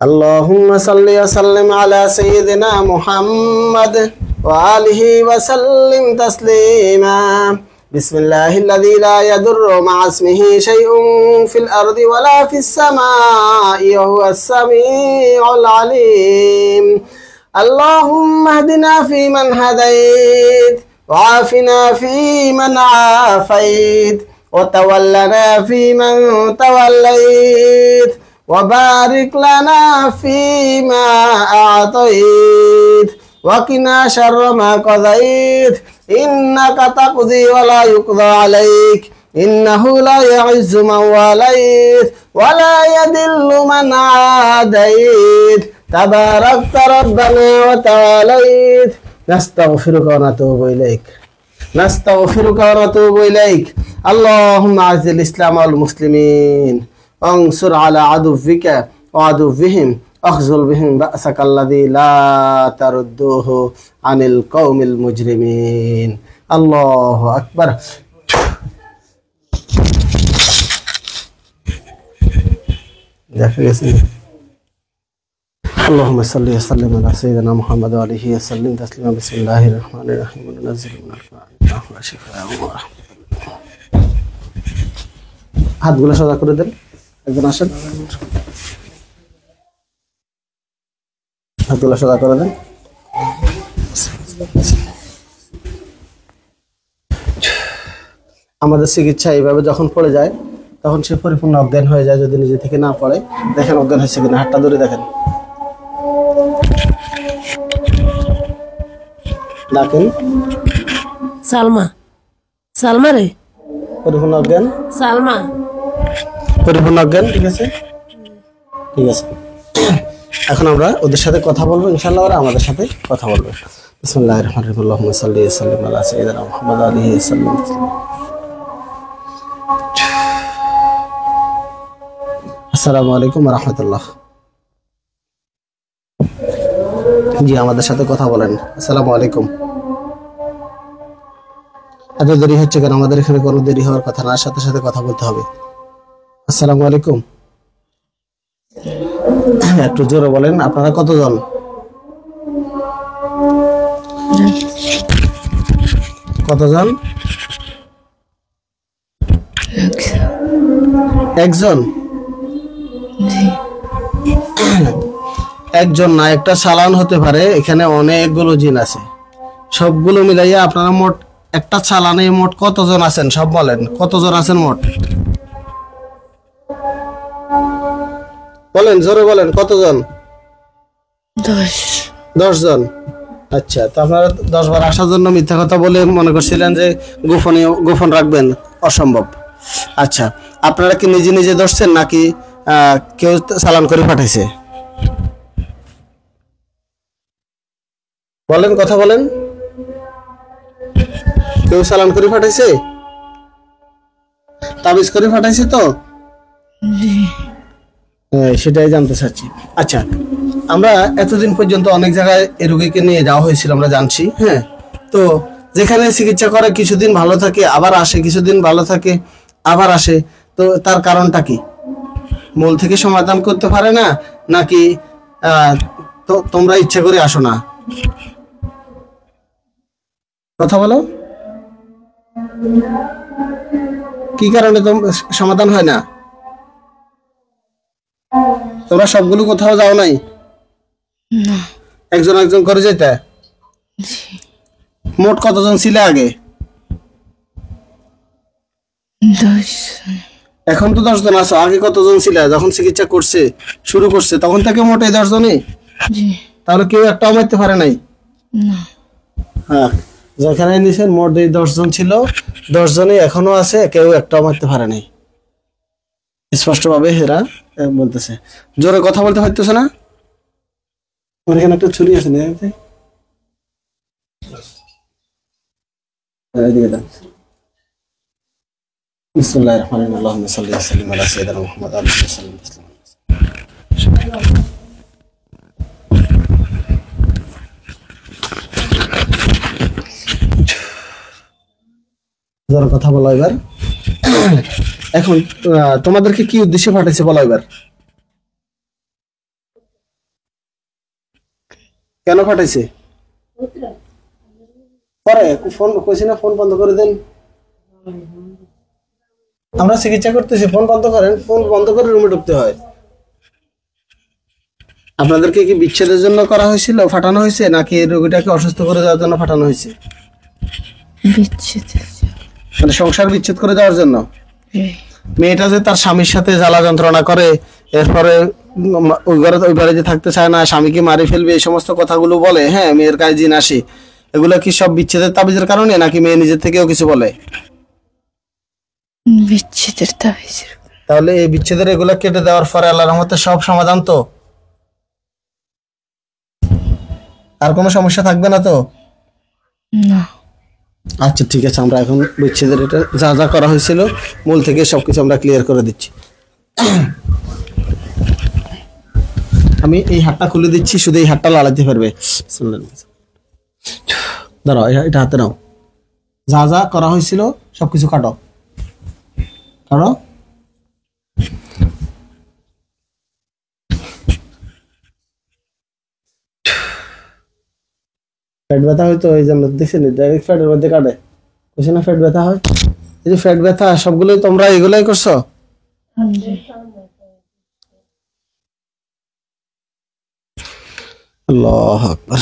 اللهم صل وسلم على سيدنا محمد وآله وسلم تسليما بسم الله الذي لا يضر مع اسمه شيء في الأرض ولا في السماء وهو السميع العليم اللهم اهدنا فيمن هديت وعافنا فيمن عافيت وتولنا فيمن توليت وبارك لنا فيما أعطيت وقنا شر ما قضيت إنك تقضي ولا يقضى عليك إنه لا يعز من واليت ولا يذل من عاديت تباركت ربنا وتعاليت نستغفرك ونتوب إليك اللهم أعز الإسلام والمسلمين وانصر على عدوك وعدوهم اخذل بهم بأسك الذي لا تردوه عن القوم المجرمين الله أكبر اللهم صل وسلم على سيدنا محمد وعليه وسلم تسليما بسم الله الرحمن الرحيم وننزل من القرآن ما شفاء ورحمة হাতগুলো সোজা করে দেন একজন আসেন হাতগুলো সোজা করে দেন আমাদের চিকিৎসা এইভাবে যখন পড়ে যায় তখন সে পরিপূর্ণ অজ্ঞান হয়ে যায় যদি নিজে থেকে না পড়ে দেখেন অজ্ঞান হয়েছে কিনা হাতটা ধরে দেখেন ডাকেন সালমা রে পরিপূর্ণ অজ্ঞান পরিপূর্ণ অজ্ঞান ঠিক আছে এখন আমরা ওদের সাথে কথা বলবো ইনশাআল্লাহ ওরা আমাদের সাথে কথা বলবে বিসমিল্লাহির রহমানির রহিম আল্লাহুম্মা সাল্লি ওয়া সাল্লিম আলা সাইয়্যিদিনা মুহাম্মাদ ওয়া আলিহি ওয়া সাল্লাম আসসালামু আলাইকুম ওয়া রাহমাতুল্লাহ জি আমাদের সাথে কথা বলেন আসসালামু আলাইকুম এত দেরি হচ্ছে কেন আমাদের এখানে কোনো দেরি হওয়ার কথা না সাথে সাথে কথা বলতে হবে আসসালামু আলাইকুম একটু জোরে বলেন আপনারা কতজন একজন একজন না একটা চালান হতে পারে এখানে অনেকগুলো জিন আছে সবগুলো মিলাইয়া আপনারা মোট একটা চালানে মোট কতজন আছেন সব বলেন কতজন আছেন মোট বলেন জোরে বলেন কতজন 10 জন আচ্ছা তো আপনারা 10 বার আসার জন্য মিথ্যা কথা বলে মনে করছিলেন যে গোপন রাখবেন অসম্ভব আচ্ছা আপনারা কি নিজে নিজে ধরছেন নাকি কেউ চালান করে পাঠাইছে বলেন কথা বলেন কেউ চালান করে পাঠাইছে তাবিজ করে পাঠাইছে তো সেটাই জানতে চাচ্ছি আচ্ছা আমরা এতদিন পর্যন্ত অনেক জায়গায় এই রোগীকে নিয়ে যাওয়া হয়েছিল আমরা জানছি হ্যাঁ তো যেখানে চিকিৎসা করে কিছুদিন ভালো থাকে আবার আসে কিছুদিন ভালো থাকে আবার আসে তো তার কারণটা কি মূল থেকে সমাধান করতে পারে না নাকি তো তোমরা ইচ্ছা করে আসো না কথা বলো কি কারণে সমাধান হয় না তোমরা সবগুলো কোথাও যাও নাই একজন একজন করে যেতে মোট কতজন ছিলে আগে 10 এখন তো 10 জন আছো আগে কতজন ছিলে যখন চিকিৎসা শুরু করছে তখন থেকে মোট 10 জনই তাহলে কেউ একটা মারতে পারে নাই হ্যাঁ যেখানে নিছেন মোট 10 জন ছিল 10 জনই এখনো আছে কেউ একটা মারতে পারে নাই স্পষ্ট ভাবে হেরা বলতেছে জোরে কথা বলতে হইতেছে না আমার এখানে একটা ছুরি আছে না এদিকে দাও বিসমিল্লাহির রহমানির রহিম আল্লাহুম্মা সাল্লি ওয়া সাল্লিম আলা সাইয়্যিদিনা মুহাম্মাদ ওয়া আলিহি ওয়া সাল্লাম জোরে কথা বলো এবার এখন তোমাদেরকে কি উদ্দেশ্যে পাঠাইছে বলো এবার কেন ফাটাইছে? পরে ফোন কইছি না, ফোন বন্ধ করে দেন। আমরা চিকিৎসা করতেছি, ফোন বন্ধ করেন। ফোন বন্ধ করে রুমে ঢুকতে হয়। আপনাদেরকে কি বিচ্ছেদের জন্য করা হয়েছিল, ফাটানো হয়েছে, নাকি রোগীটাকে অসুস্থ করে দেওয়ার জন্য ফাটানো হয়েছে? বিচ্ছেদ। মানে সংসার বিচ্ছেদ করে দেওয়ার জন্য। মেয়েটা যে তার স্বামীর সাথে জ্বালা যন্ত্রণা করে, এরপরে ওই বাড়ি যে থাকতে চায় না, স্বামীকে মারি ফেলবে, এই সমস্ত কথাগুলো বলে, হ্যাঁ, মেয়ের কাছে জিন আসে, এগুলো কি সব বিচ্ছেদের তাবিজের কারণে, নাকি মেয়ে নিজের থেকেও কিছু বলে? বিচ্ছেদের তাবিজের। তাহলে এই বিচ্ছেদের এগুলো কেটে দেওয়ার পরে আল্লাহর রহমতে সব সমাধান তো? আর কোনো সমস্যা থাকবে না তো? না। আচ্ছা ঠিক আছে, আমরা এখন বিচ্ছেদের এটা যা যা করা হয়েছিল মূল থেকে সবকিছু আমরা ক্লিয়ার করে দিচ্ছি। আমি এই হাতটা খুলে দিচ্ছি, শুধু এই হাতটা লাগাতে পারবে। দাঁড়াও, এটা হাতে নাও। যা যা করা হয়েছিল সবকিছু কাটো কাটো। পেট ব্যথা হয়তো এই জন্য দেখছেন, ডাইরেক্ট ফ্যাটের মধ্যে কাটে, বুঝছে না? ফ্যাট ব্যথা হয়, এই যে ফ্যাট ব্যথা, সবগুলোই তোমরা এগুলাই করছো? আল্লাহু আকবার।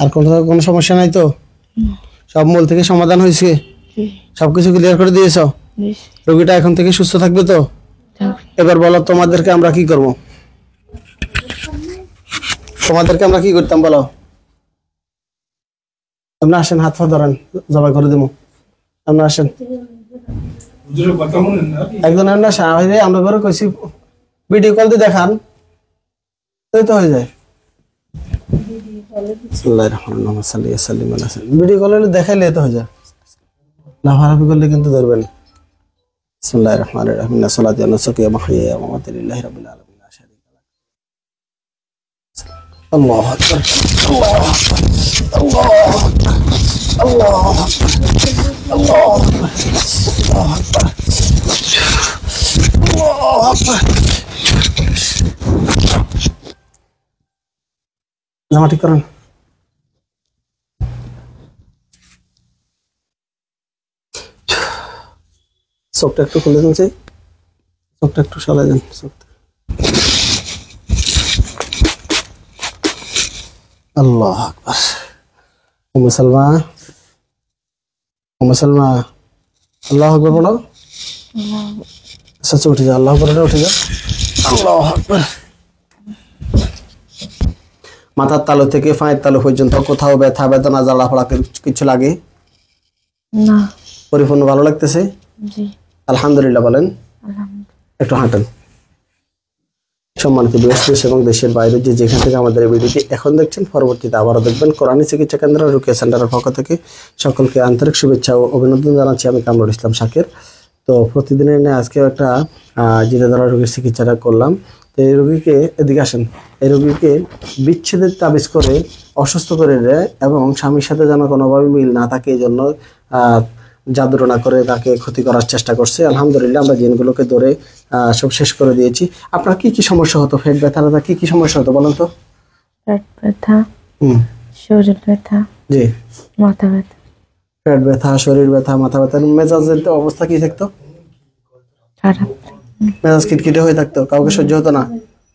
আর কোনো সমস্যা নাই তো? সব মূল থেকে সমাধান হয়েছে? সবকিছু ক্লিয়ার করে দিয়েছো? রোগীটা এখন থেকে সুস্থ থাকবে তো? এবার বলো তোমাদেরকে আমরা কি করব? তোমাদেরকে আমরা কি করতাম বলো? আপনারা আসেন, হাত পা ধরেন, জবাই করে দেবো। আপনারা আসেন, একজন আমরা করে কইছি ভিডিও কল দিয়ে দেখান, তাই তো হয়ে যায়। ভিডিও কল দেখাইলে তো হয়ে যায়, লাফালাফি করলে কিন্তু ধরবেন। বিসমিল্লাহির রহমানির রহিম, সালাতু আলা সাকিয়া মাহিয়া ওয়া মামাতি লিল্লাহি রাব্বিল আলামিন লা শারীকা লাহু। আল্লাহু আকবার, আল্লাহু আকবার, আল্লাহু আকবার, আল্লাহু আকবার, আল্লাহু আকবার, আল্লাহু আকবার। জামা ঠিক করেন। চোখটা একটু খুলে দিন, চোখটা একটু সরাই দেন। আল্লাহু আকবার। উম্মে সালমা, উম্মে সালমা, আল্লাহু আকবার বলো। আচ্ছা উঠে যাও, আল্লাহু আকবার উঠে যাও। আল্লাহু আকবার। মাথার তালু থেকে পায়ের তালু পর্যন্ত কোথাও ব্যথা বেদনা জ্বালা ফোড়া কিছু লাগে না? পরিপূর্ণ ভালো লাগতেছে? জি আলহামদুলিল্লাহ বলেন। একটু হাঁটেন। সম্মানিত দেশ এবং দেশের বাইরে যে যেখান থেকে আমাদের এই ভিডিওটি এখন দেখছেন, পরবর্তীতে আবারও দেখবেন, কোরআনী চিকিৎসা কেন্দ্র রুকিয়া সেন্টারের পক্ষ থেকে সকলকে আন্তরিক শুভেচ্ছা ও অভিনন্দন জানাচ্ছি। আমি কামরুল ইসলাম শাকির। তো প্রতিদিনের নিয়ে আজকেও একটা জিনে ধরা রোগীর চিকিৎসাটা করলাম। তো এই রোগীকে, এদিকে আসেন, এই রোগীকে বিচ্ছেদের তাবিজ করে অসুস্থ করে দেয় এবং স্বামীর সাথে যেন কোনোভাবে মিল না থাকে, এই জন্য জাদুটনা করে তাকে ক্ষতি করার চেষ্টা করছে। আলহামদুলিল্লাহ আমরা জিনগুলোকে ধরে সব শেষ করে দিয়েছি। আপনার কি কি সমস্যা হতো? পেট ব্যথা, কি কি সমস্যা হতো বলেন তো? পেট ব্যথা, শরীর ব্যথা, জি, মাথা ব্যথা। পেট ব্যথা, শরীর ব্যথা, মাথা ব্যথা। মেজাজের অবস্থা কি থাকতো? খারাপ। মেজাজ খিটখিটে হয়ে থাকতো, কাউকে সহ্য হতো না?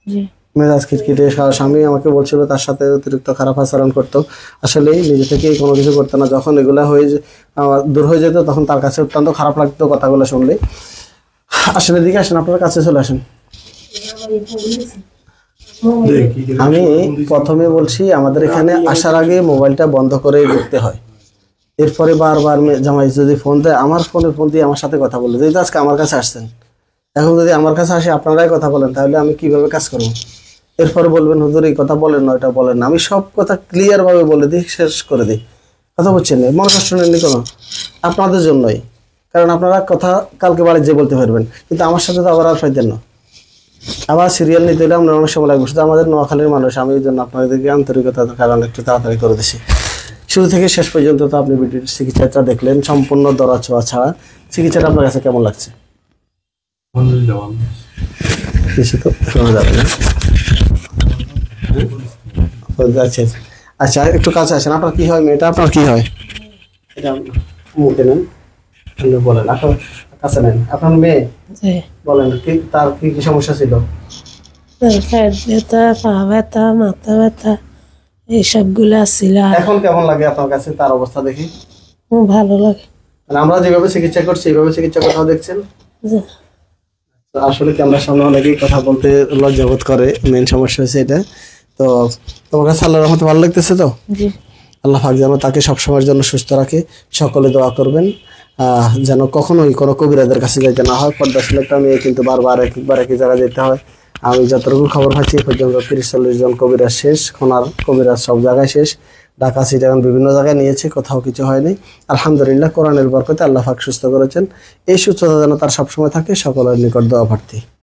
জি। মেজাজ খিটখিটে, স্বামী আমাকে বলছিল তার সাথে অতিরিক্ত খারাপ আচরণ করতো। আসলে নিজে থেকে কোনো কিছু করতো না। যখন এগুলা দূর হয়ে যেত তখন তার কাছে অত্যন্ত খারাপ লাগতো কথাগুলো শুনলে। আসলে দিকে আসেন, আপনার কাছে চলে আসেন। আমি প্রথমে বলছি, আমাদের এখানে আসার আগে মোবাইলটা বন্ধ করে ঢুকতে হয়। এরপরে বারবার জামাই যদি ফোন দেয়, আমার ফোন দিয়ে আমার সাথে কথা বলে, যেহেতু আজকে আমার কাছে আসছেন, এখন যদি আমার কাছে আসে আপনারাই কথা বলেন, তাহলে আমি কিভাবে কাজ করবো? এরপরে বলবেন হুজুর এই কথা বলেন না, ওইটা বলেন না। আমি সব কথা ক্লিয়ার ভাবে বলে দিই, শেষ করে দিই। কথা বলছেন না, মনে কষ্ট নেননি কোনো, আপনাদের জন্যই। কারণ আপনারা কথা কালকে বাড়ি যেয়ে বলতে পারবেন, কিন্তু আমার সাথে তো আবার আর পাইতেন না। আবার সিরিয়াল নিতে হলে আমরা অনেক সময় লাগবে। শুধু আমাদের নোয়াখালীর মানুষ, আমি এই জন্য আপনাদেরকে আন্তরিকতার কারণে একটু তাড়াতাড়ি করে দিছি। শুরু থেকে শেষ পর্যন্ত তো আপনি ভিডিওর চিকিৎসাটা দেখলেন, সম্পূর্ণ দরা ছোঁয়া ছাড়া। চিকিৎসাটা আপনার কাছে কেমন লাগছে? কিছু তো শোনা যাবে না। আচ্ছা আচ্ছা, একটু কাছে আসেন। আপনার কি হয়? মেয়েটা আপনার কি হয়? এটা মুখে নেন, বলেন। আপনার কাছে নেন। আপনার মেয়ে, বলেন কি তার কি কি সমস্যা ছিল? পেট ব্যথা, পা ব্যথা, মাথা ব্যথা এইসবগুলো ছিল। এখন কেমন লাগে আপনার কাছে তার অবস্থা দেখি? ভালো লাগে। মানে আমরা যেভাবে চিকিৎসা করছি এইভাবে চিকিৎসা কোথাও দেখছেন? তো আসলে কি আমরা সামনে অনেকেই কথা বলতে লজ্জাবোধ করে, মেন সমস্যা হচ্ছে এটা। তো তোমার কাছে আল্লাহর রহমতে ভালো লাগতেছে তো? জি। আল্লাহ পাক যেন তাকে সবসময়ের জন্য সুস্থ রাখে। সকলে দোয়া করবেন যেন কখনোই কোনো কবিরাজের কাছে যাইতে না হয়। পর্দাশীল একটা মেয়ে কিন্তু বারবার একবার একই জায়গায় যেতে হয়। আমি যতটুকু খবর পাচ্ছি এ পর্যন্ত 30-40 জন কবিরাজ শেষ, খোনার কবিরাজ সব জায়গায় শেষ, ঢাকা চিটাগাং বিভিন্ন জায়গায় নিয়েছে, কোথাও কিছু হয়নি। আলহামদুলিল্লাহ, কোরআনের বরকতে আল্লাহ পাক সুস্থ করেছেন। এই সুস্থতা যেন তার সবসময় থাকে। সকলের নিকট দোয়া প্রার্থী।